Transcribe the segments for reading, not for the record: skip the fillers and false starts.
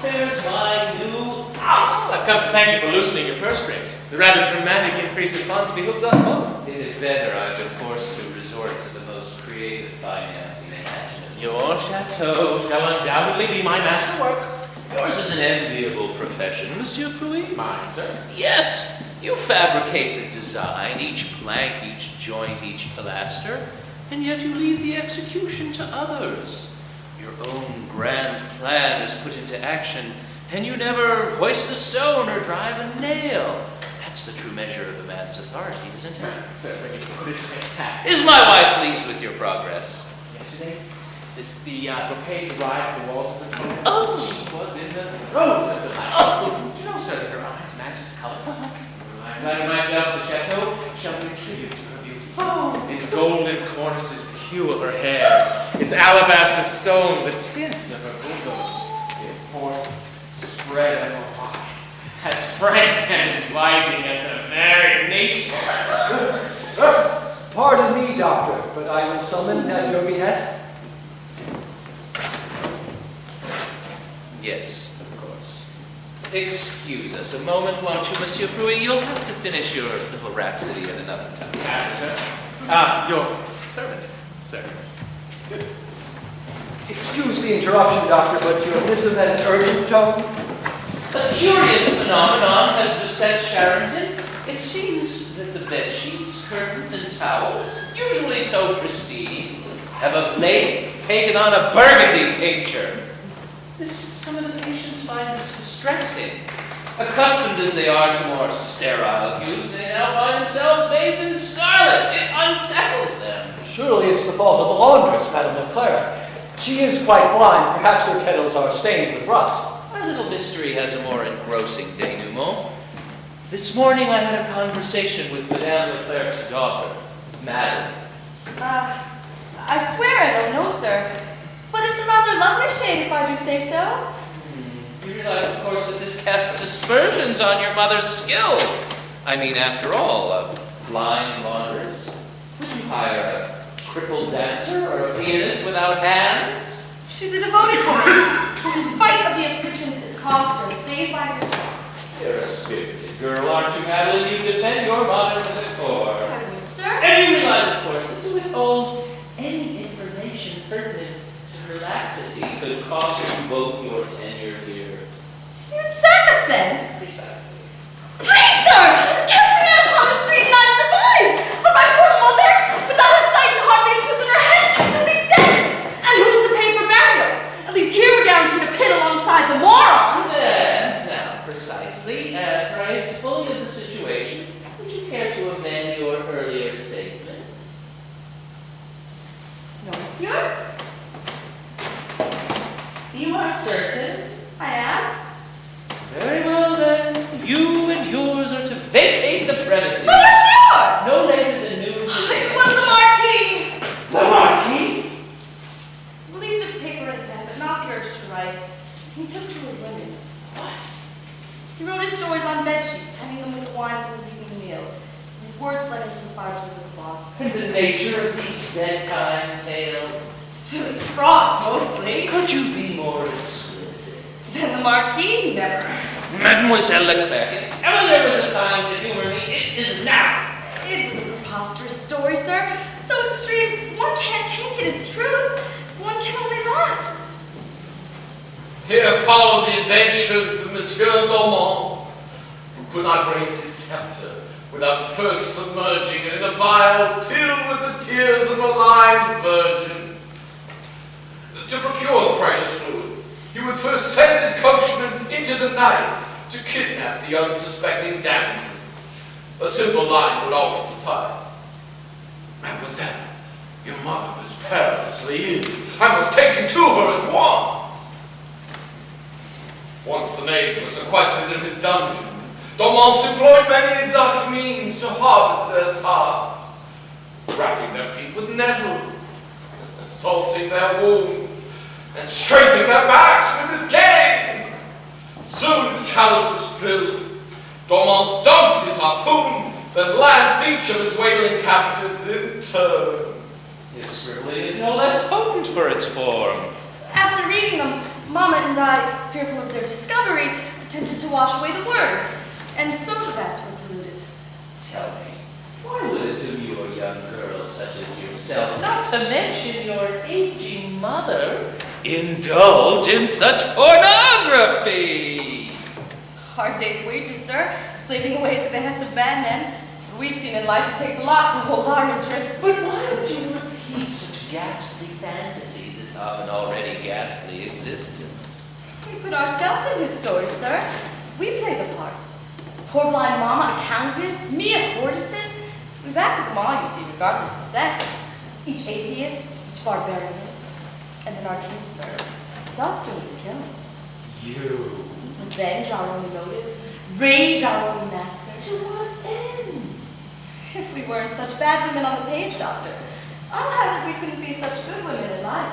fares my new house? I've come to thank you for loosening your purse strings. The rather dramatic increase in funds behooves us both. It is better I've been forced to resort to the most creative financing imaginable. Your chateau shall undoubtedly be my masterwork. Yours is an enviable profession, Monsieur Pruy. Mine, sir. Yes, you fabricate the design, each plank, each joint, each pilaster, and yet you leave the execution to others. Your own grand plan is put into action, and you never hoist a stone or drive a nail. That's the true measure of a man's authority, isn't it? Sir, when you put it fantastic. Is my wife pleased with your progress? Yesterday, the brocade arrived at the walls of the room. Oh. She was in the throes of delight. Oh. You know, sir, that her eyes match its color. I flatter myself the chateau shall be tribute to her beauty. Oh. Its golden cornices, the hue of her hair, its alabaster stone, the tint of her bosom, its port spread emerald white, as frank and inviting as a merry nature. Pardon me, Doctor, but I was summoned at your behest. Yes, of course. Excuse us a moment, won't you, Monsieur Pruy? You'll have to finish your little rhapsody at another time. Sir. Your servant, sir. Excuse the interruption, Doctor, but your missive had an urgent tone. A curious phenomenon has beset Sharonton. It seems that the bedsheets, curtains, and towels, usually so pristine, have of late taken on a burgundy tincture. Some of the patients find this distressing. Accustomed as they are to more sterile hues, they now find themselves bathed in scarlet. It unsettles them. Surely it's the fault of the laundress, Madame Leclerc. She is quite blind. Perhaps her kettles are stained with rust. Our little mystery has a more engrossing denouement. This morning I had a conversation with Madame Leclerc's daughter, Madame. I swear I don't know, sir. But it's a rather lovely shade, if I do say so. You realize, of course, that this casts aspersions on your mother's skill. I mean, after all, a blind laundress. Would you hire a crippled dancer or a pianist without hands? She's a devoted woman. In spite of the afflictions it caused her, stayed by her side. You're a spirited girl, aren't you, Madeline? You defend your mother to the core. Have you, sir? And you realize, of course, that to withhold any information pertinent to her laxity could cost you both your tenure here. You're service, then? Precisely. Please, sir! Cast me out upon the street and I'd survive! But my poor mother, without her sight and hardly a tooth in her head, she's to be dead! And who's to pay for burial? At least here we're guaranteed a pit alongside the moron! And now, precisely, apprised fully of the situation, would you care to amend your earlier statement? No, monsieur? You are certain? I am. Very well, then. You and yours are to vacate the premises. But monsieur! No later than noon It today. was the Marquis! The Marquis? Relieved of paper and pen, but not the urge to write. He took to his women. What? He wrote his stories on bedsheets, hanging them with wine for his evening meal. His words bled into the fibers of the cloth. And the nature of these bedtime tales? Silly froth, mostly. Could you be more explicit? Then the Marquis never. Mademoiselle Leclerc, if ever there was a time to humor me, it is now. It's a preposterous story, sir. So extreme, one can't take it as truth. One can only laugh. Here follow the adventures of Monsieur Beaumont, who could not raise his scepter without first submerging it in a vial filled with the tears of maligned virgins. To procure the precious fluid, he would first send his coachman into the night to kidnap the unsuspecting damsels. A simple line would always suffice. Mademoiselle, your mother is perilously ill. I must take you to her at once. Once the maids were sequestered in his dungeon, Beaumont employed many exotic means to harvest their stars, wrapping their feet with nettles, salting their wounds, and scraping their backs with his cane. Soon his chalice was filled. Beaumont dumped his harpoon, then lanced each of his wailing captives in turn. His scribbling is no less potent for its form. After reading them, Mama and I, fearful of their discovery, attempted to wash away the word. And so the vats were polluted. Tell me, why would it do your young girls such as yourself, not to mention your aging mother, indulge in such pornography? Hard day's wages, sir, slaving away at the behest of bad men. We've seen in life it takes a lot to hold our interest. But why would you not heap such ghastly fantasies atop an already ghastly existence? We put ourselves in his story, sir. We play the parts. Poor blind mama, a countess, me, a courtesan. We've acted them all, you see, regardless of sex. Each atheist, each barbarian, and then our king, sir, self-doing the killing. You. Revenge our only motive, rage our only master. To what end? If we weren't such bad women on the page, Doctor, I'll hazard we couldn't be such good women in life.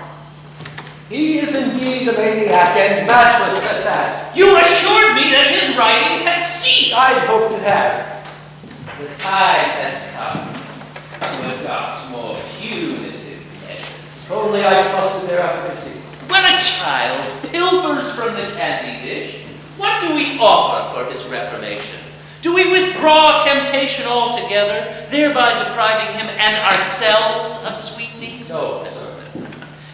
He is indeed a maniac and matchless at that. You assured me that his writing had ceased. I'd hoped it had. The time has come to adopt more punitive measures. If only I trusted their efficacy. When a child pilfers from the candy dish, what do we offer for his reformation? Do we withdraw temptation altogether, thereby depriving him and ourselves of sweetmeats? No, sir.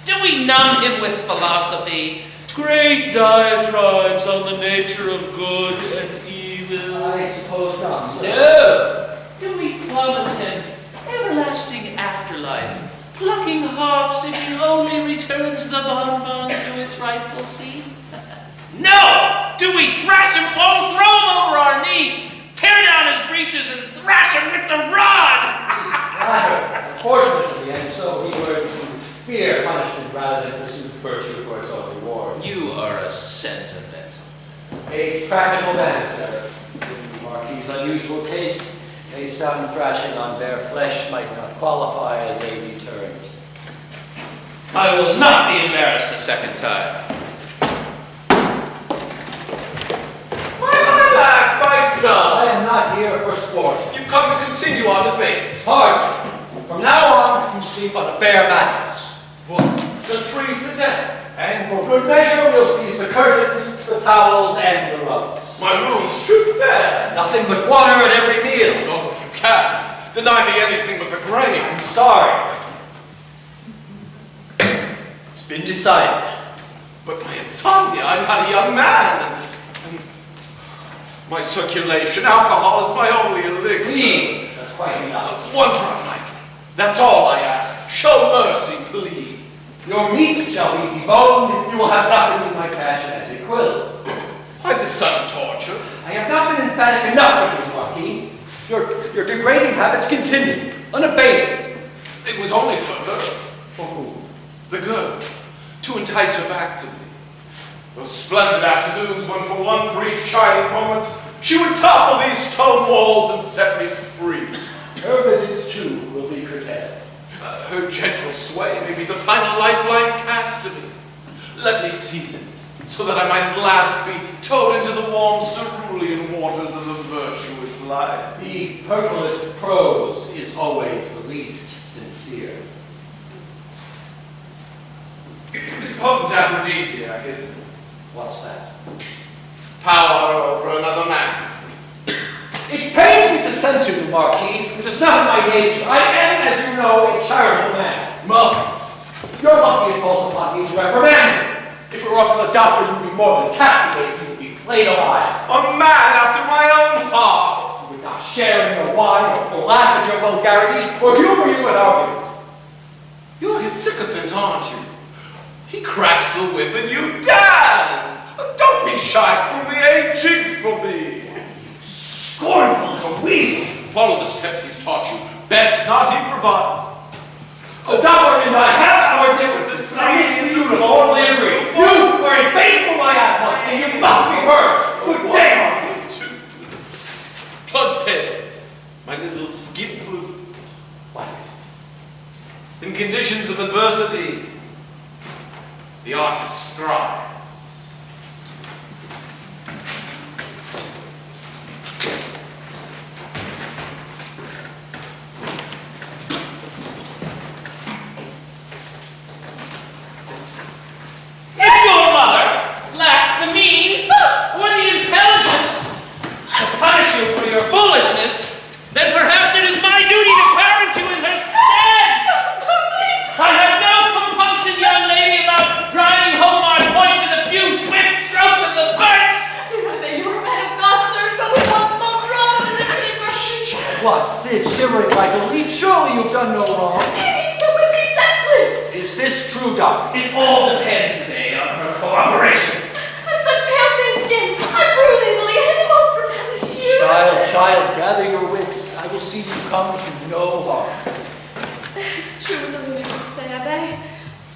Do we numb him with philosophy, great diatribes on the nature of good and evil? I suppose not, sir. No! Do we promise him everlasting afterlife, plucking harps if he only returns the bonbon to its rightful seat? No! Do we thrash him all, throw him over our knee, tear down his breeches and thrash him with the rod? Rather, unfortunately, and so he were to fear punishment rather than pursue virtue for its own reward. You are a sentimental. A practical man, sir. Given the Marquis's unusual taste, a sound thrashing on bare flesh might not qualify as a deterrent. I will not be embarrassed a second time. I am not here for sport. You've come to continue our debate. Hardly. From now on, you sleep on a bare mattress. What? The tree sedan. And for good measure, we'll seize the curtains, the towels, and the rugs. My room's too bad. Nothing but water at every meal. No, you can't. Deny me anything but the grain. I'm sorry. It's been decided. But my insomnia, I'm not a young man. And my circulation, alcohol is my only elixir. Please, that's quite enough. One drop nightly. That's all I ask. Show mercy, please. Your meat shall be deboned. You will have nothing with my passion as a quill. Why this sudden torture? I have not been emphatic enough with you, Marquis. Your degrading habits continue, unabated. It was only for her. For whom? The girl. To entice her back to me. Those splendid afternoons when for one brief shining moment she would topple these stone walls and set me free. Her visits, too, will be curtailed. Her gentle sway may be the final lifeline cast to me. Let me seize it, so that I might at last be towed into the warm cerulean waters of the virtuous life. The purplest prose is always the least sincere. It's potent aphrodisiac, isn't it? What's that? Power over another man. It pains me to censure you, Marquis. It is not my nature. I am, as you know, a charitable man. Your lucky impulse upon me to reprimand you. If it were up to the doctor, you'd be more than captivated. You'd be flayed alive. A man after my own heart. You would not share in your wine, or laugh at your vulgarities, or humor you with arguments. You're his sycophant, aren't you? He cracks the whip and you dance. Don't be shy for me, ain't jig for me. Scornful little weasel. Follow the steps he's taught you. Best not improvise. The doctor and I have our differences, but I need you to totally agree. You were a faithful my athlete, and you must be hers. Good day, Marquis. Contest, my little skinflute. What? In conditions of adversity, the artist strives. If your mother shivering like a leaf. Surely you've done no wrong. He's so would be senseless. Is this true, Doctor? It all depends, May, on her cooperation. With such pale thin skin, I bruise easily, and the most rebellious you. Child, gather your wits. I will see you come to no harm. It's true what the lunatics say, Abbe.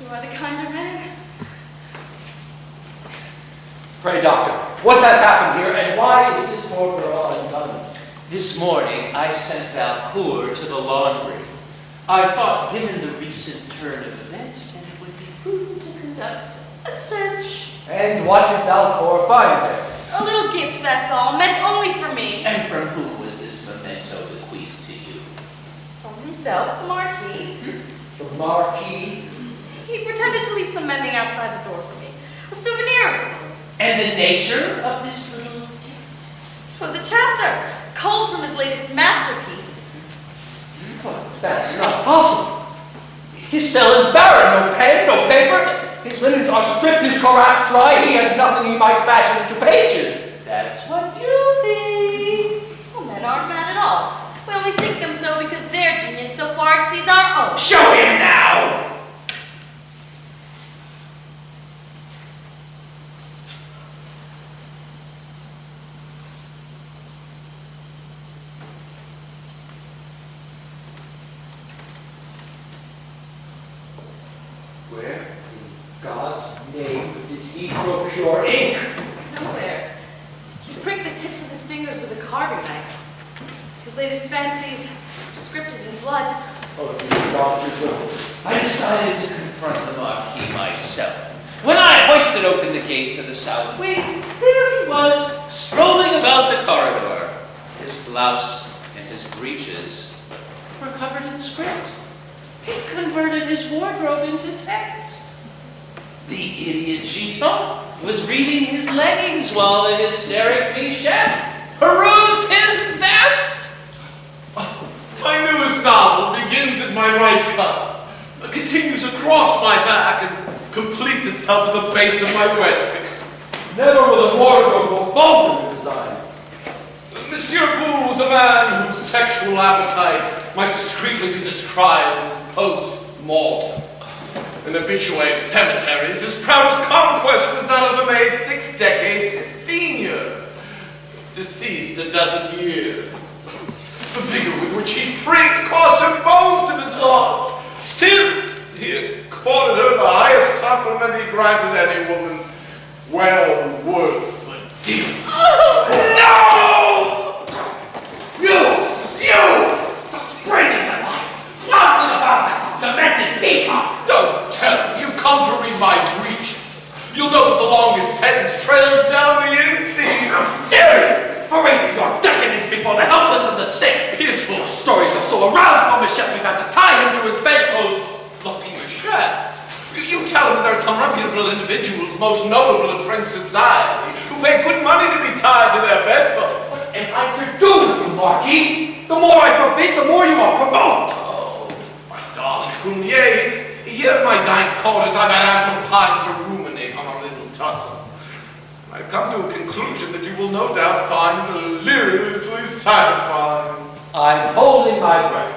You are the kinder man. Pray, Doctor, what has happened here, and why is this poor girl undone? This morning, I sent Valcour to the laundry. I thought, given the recent turn of events, that it would be prudent to conduct a search. And what did Valcour find there? A little gift, that's all, meant only for me. And from whom was this memento bequeathed to you? From himself, the Marquis. The Marquis? He pretended to leave some mending outside the door for me. A souvenir of sorts. And the nature of this little gift? 'Twas a chapter, culled from his latest masterpiece. But that's not possible. His cell is barren, no pen, no paper. His linens are stripped, his carafe dry. He has nothing he might fashion into pages. That's what you think. Well, men aren't mad at all. We only think them so because their genius so far exceeds our own. Show him now! Where in God's name did he procure ink? Nowhere. He pricked the tips of his fingers with a carving knife. His latest fancies scripted in blood. Oh, you doctor's will. I decided to confront the Marquis myself. When I hoisted open the gate to the south wing, there he was, strolling about the corridor. His blouse and his breeches were covered in script. He converted his wardrobe into text. The idiot Giton was reading his leggings while the hysteric Michette perused his vest. My newest novel begins at my right cuff, continues across my back, and completes itself at the base of my waistcoat. Never was a wardrobe more vulgar design. Monsieur Boulle was a man whose sexual appetite might discreetly be described as post-mortem. In habituated cemeteries, his proudest conquest was that of a maid 6 decades his senior, deceased a dozen years. The vigor with which he freaked caused him bones to dislodge. Still, he accorded her the highest compliment he granted any woman, well worth the deal. No! You! Bringing the light! Flaunting about like some demented peacock! Don't tell me. You've come to read my breeches. You'll know that the longest sentence trails down the inseam. Dare parading your decadence before the helpless and the sick! Pitiful. Stories are so aroused for Michette we've had to tie him to his bedpost. Lucky Michette. You tell him there are some reputable individuals, most notable in French society, who pay good money to be tied to their bedposts. What am I to do with you, Marquis? The more I forbid, the more you are provoked. Oh, my darling Fournier, here at my dying quarters I've had ample time to ruminate on our little tussle. I've come to a conclusion that you will no doubt find deliriously satisfying. I'm holding my breath.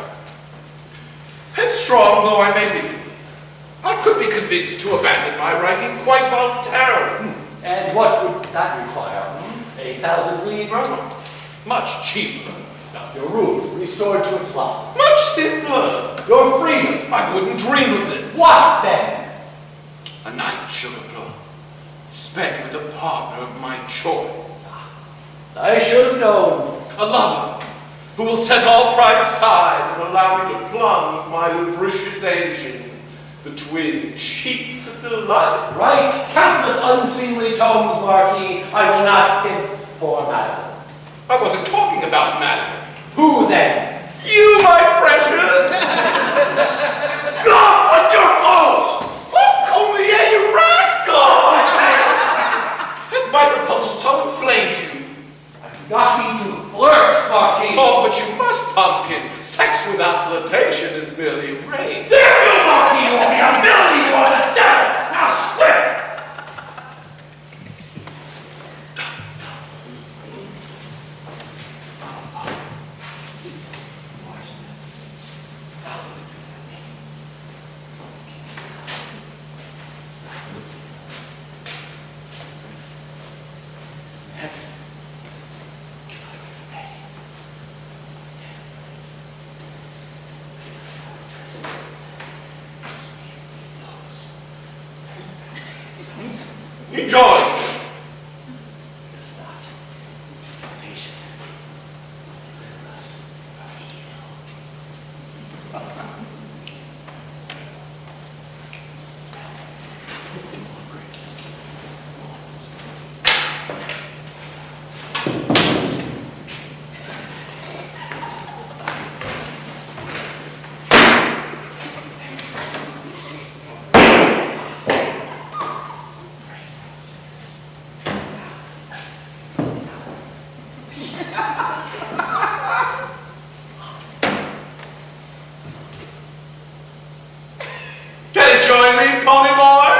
Headstrong though I may be, I could be convinced to abandon my writing quite voluntarily. And what would that require? 8,000 livres? Much cheaper. Your room restored to its luster. Much simpler. Your freedom. I wouldn't dream of it. What then? A night, sugar plum, spent with a partner of my choice. I should have known. A lover who will set all pride aside and allow me to plunge my lubricious engine between sheets of delight. Right, countless unseemly tomes, Marquis. I will not pimp for Madeline. I wasn't talking about Madeline. Who then? You, my precious! God, what's your cause? Oh, Collier, you rascal! Has my proposal so inflamed you? I do not mean to flirt, Marquis. Oh, but you must, pumpkin. Sex without flirtation is merely rape. There you, Marquis! You owe me a villainy! You are the devil! Now swear! Enjoy! It's not patient. Can you join me, pony boy?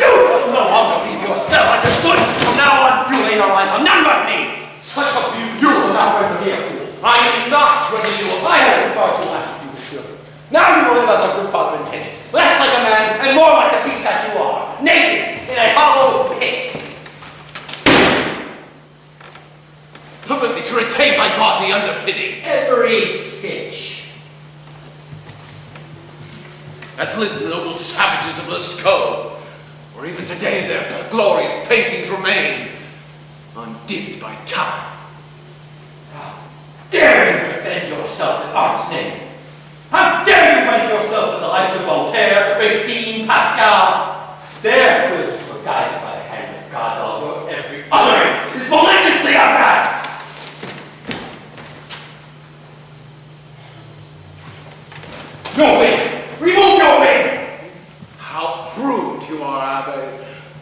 You will no longer leave yourself understood. From now on, you lay your eyes on none but me. Such a beauty. You will not ready to be a fool. I am not ready to I have far too much to do with children. Now you will live as a good father intended. Less like a man and more like the beast that you are. Naked in a hollow pit. Permit me to retain my gauzy underpinning. Every stitch. As lived the noble savages of Lascaux, where even today their glorious paintings remain, undimmed by time. How dare you defend yourself in art's name? How dare you rank yourself with the likes of Voltaire, Racine, Pascal? Their quills were guided by the hand of God, although every utterance is maliciously unmasked. Your wig! Remove your wig! How crude you are, Abbe.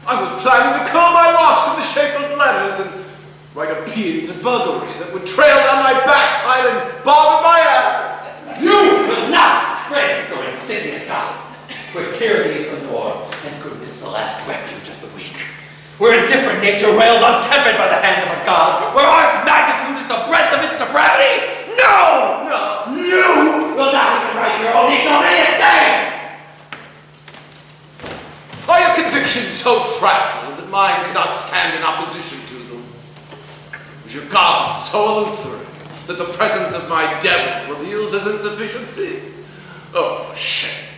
I was planning to curl my locks in the shape of letters and write a paean to buggery that would trail down my backside and bother my ass. You will not spread your insidious gossip. Where tyranny is the norm, and goodness the last refuge of the weak. Where indifferent nature rails untempered by the hand of a god. Where art's magnitude is the breadth of its depravity. No! No. You will not even write your own ignominious name! Are your convictions so fragile that mine cannot stand in opposition to them? Was your God so illusory that the presence of my devil reveals his insufficiency? Oh, for shame.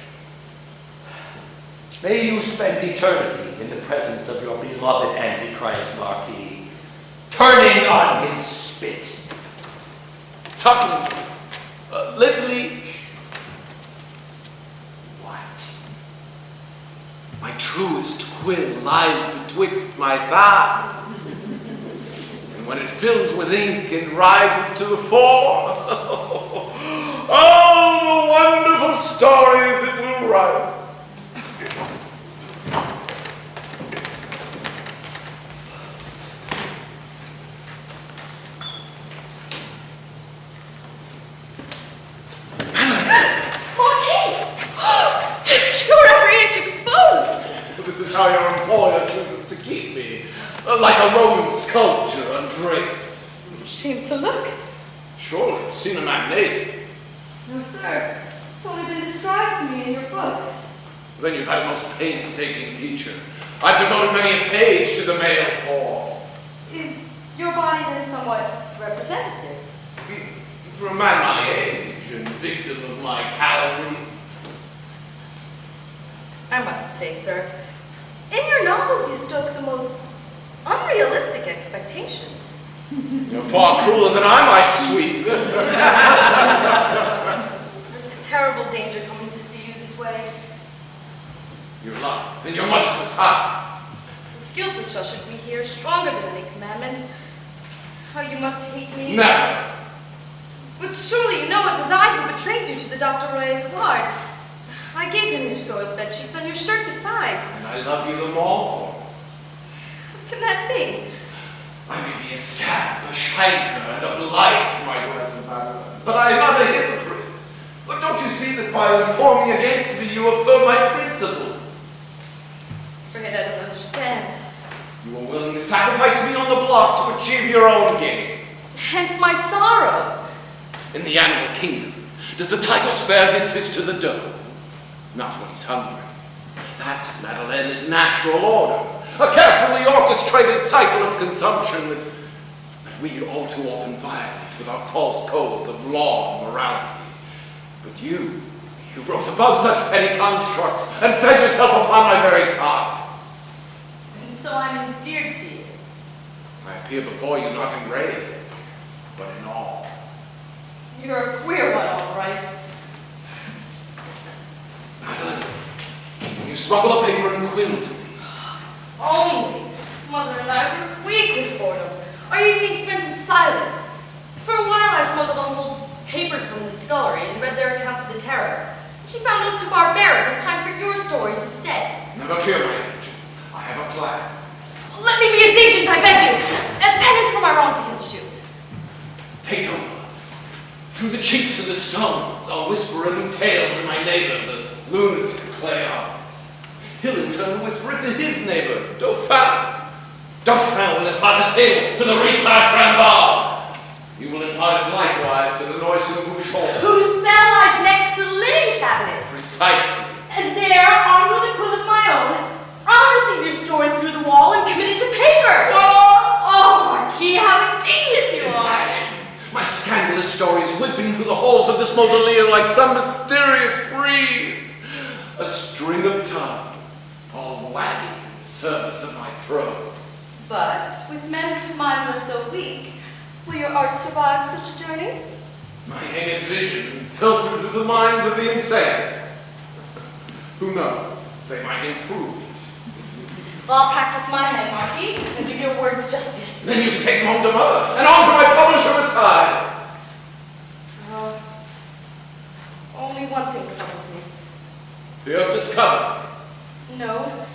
May you spend eternity in the presence of your beloved Antichrist, Marquis, turning on his spit. Tuckling, little what? My truest quill lies betwixt my thighs, and when it fills with ink and rises to the fore, all the wonderful stories it will write. This is how your employer chooses to keep me, like a Roman sculpture undraped. Shame to look. Surely, you've seen a man naked. No, sir. It's only been described to me in your book. Then you've had a most painstaking teacher. I've devoted many a page to the male form. Is your body then somewhat representative? For a man my age and victim of my calumny. I must say, sir, in your novels you stoke the most unrealistic expectations. You're far crueler than I, my sweet. There's a terrible danger coming to see you this way. You're lying. Then you're much beside. The guilt which ushered me here is stronger than any commandment. How you must hate me. Never. But surely you know it was I who betrayed you to the Dr. Roy's guard. I gave him your sword, bedsheets, and your shirt beside. And I love you the more. How can that be? I may be a scamp, a Schneider, and a blight, my worst Madeline, but I am not a hypocrite. But don't you see that by informing against me, you affirm my principles? Afraid I don't understand. You are willing to sacrifice me on the block to achieve your own gain. Hence my sorrow. In the animal kingdom, does the tiger spare his sister the doe? Not when he's hungry. That, Madeleine, is natural order. A carefully orchestrated cycle of consumption that we all too often violate with our false codes of law and morality. But you rose above such petty constructs and fed yourself upon my very cards. I'm endeared to you. I appear before you not in grave, but in awe. You're a queer one, all right. Madeline, you smuggle a paper and quill to me. Only. Mother and I were weakly for them. Our evenings spent in silence. For a while I smuggled Uncle papers from the scullery and read their accounts of the terror. She found us too barbaric and time for your stories instead. Never fear, my angel. I have a plan. Let me be his agent, I beg you, as penance for my wrongs against you. Take no blood. Through the cheeks of the stones, I'll whisper a new tale to my neighbor, the lunatic Cleon. He'll in turn whisper it to his neighbor, Dauphin. Dauphin will impart the tale to the reclass Rambard. You will impart it likewise to the noisome Bouchon. Whose cell lies next to the linen cabinet. Precisely. And there, armed with a quill of my own, I'll receive your story through the wall and commit it to paper. Oh, Marquis, how ingenious you are. My scandalous stories whipping through the halls of this mausoleum like some mysterious breeze. A string of tongues, all wagging in service of my prose. But with men whose minds are so weak, will your art survive such a journey? My heinous vision filtered through the minds of the insane. Who knows? They might improve it. I'll practice my hand, Marquis, and do your words justice. Then you can take them home to mother, and on to my publisher besides. Only one thing troubles me. Fear of discovery. No.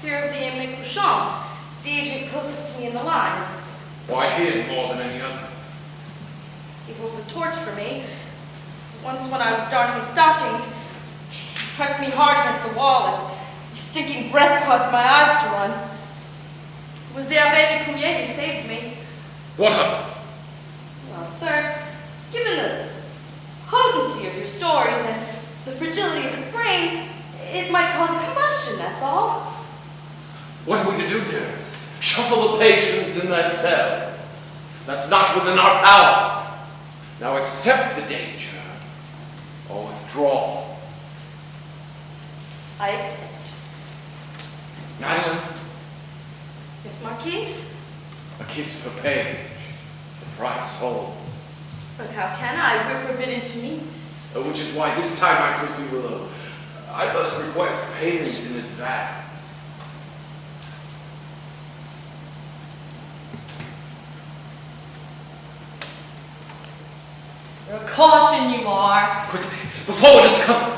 Fear of the inmate Bouchon, the agent closest to me in the line. Why him more than any other? He holds a torch for me. Once when I was darning his stockings, he pressed me hard against the wall, and his stinking breath caused my eyes to run. It was the Abbé de Coulier who saved me. What of it? Well, sir, given the potency of your stories and the fragility of his brain, it might cause a combustion, that's all. What are we to do, dearest? Shuffle the patients in their cells. That's not within our power. Now accept the danger, or withdraw. I accept. Madeline, Yes, Marquis? a kiss for Paige, the bright soul. But how can I? We're forbidden to meet. Which is why this time I proceed alone. I must request payment in advance. You're a caution, you are. Quickly, before it is come.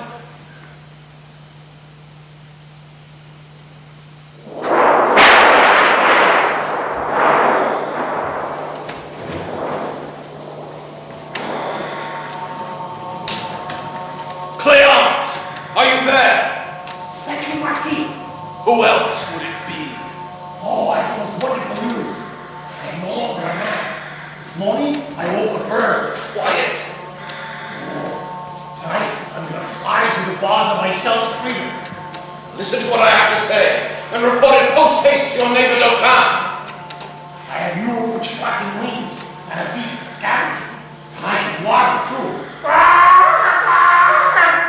Who else would it be? Oh, I thought wonderful news. I am no longer a man. This morning, I woke a bird. Quiet. Tonight, I'm going to fly through the bars of myself to freedom. Listen to what I have to say, and report it post-haste to your neighbor Dauphin. I have huge flapping wings and a beak scattering. Tonight, I'm water through.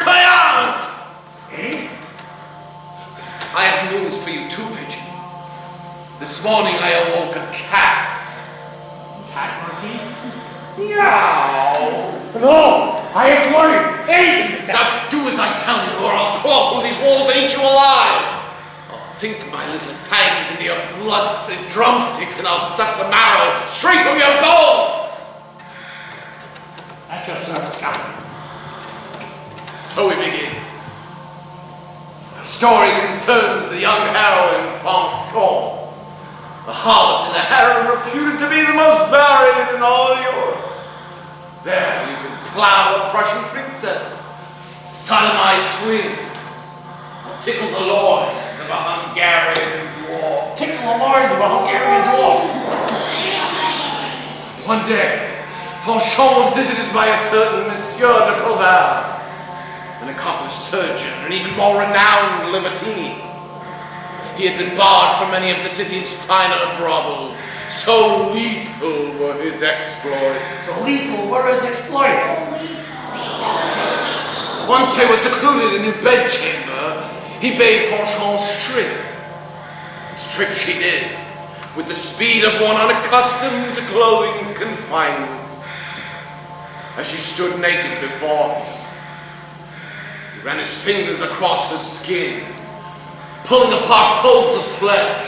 Client! Eh? I have news for you too, Pigeon. This morning I awoke a cat. Cat, Marquis? Meow. No, I have learned anything. Now do as I tell you, or I'll claw through these walls and eat you alive. I'll sink my little fangs into your blood-thick drumsticks, and I'll suck the marrow straight from your bones. At your service, Captain. So we begin. The story concerns the young heroine, Fanchon, the harlot and the harem reputed to be the most varied in all Europe. There you can plow a Prussian princess, sodomize twins, or tickle the loins of a Hungarian dwarf. Tickle the loins of a Hungarian dwarf. One day, Fanchon was visited by a certain Monsieur de Colbert, an accomplished surgeon, and even more renowned libertine. He had been barred from many of the city's finer brothels. So lethal were his exploits. So lethal were his exploits. Once they were secluded in his bedchamber, he bade Fanchon strip. Strip she did, with the speed of one unaccustomed to clothing's confinement. As she stood naked before him, he ran his fingers across her skin, pulling apart folds of flesh,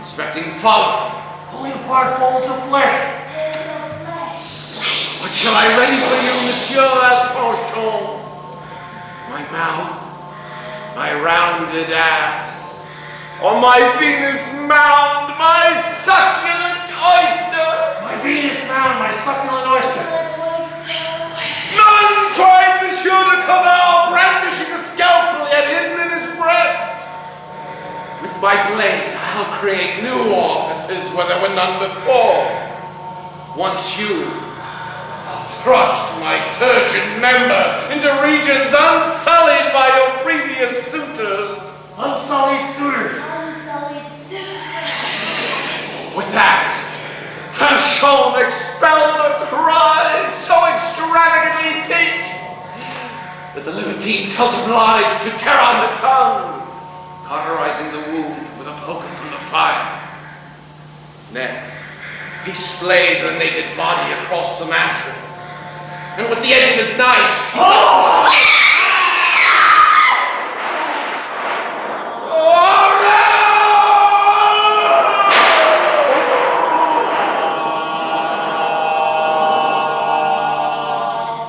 inspecting follicles. Pulling apart folds of flesh. What shall I ready for you, monsieur, asked Fanchon? My mouth, my rounded ass, or my Venus mound, my succulent oyster? My Venus mound, my succulent oyster. None, cried Monsieur de Caval, brandishing a scalpel yet hidden in his breast. With my blade, I'll create new offices where there were none before. Once you, I'll thrust my turgid member into regions unsullied by your previous suitors. Unsullied suitors. With that, Fanchon expelled a cry so extravagantly pitched that the libertine felt obliged to tear on the tongue, cauterizing the wound with a poker from the fire. Next, he splayed her naked body across the mattress, and with the edge of his knife,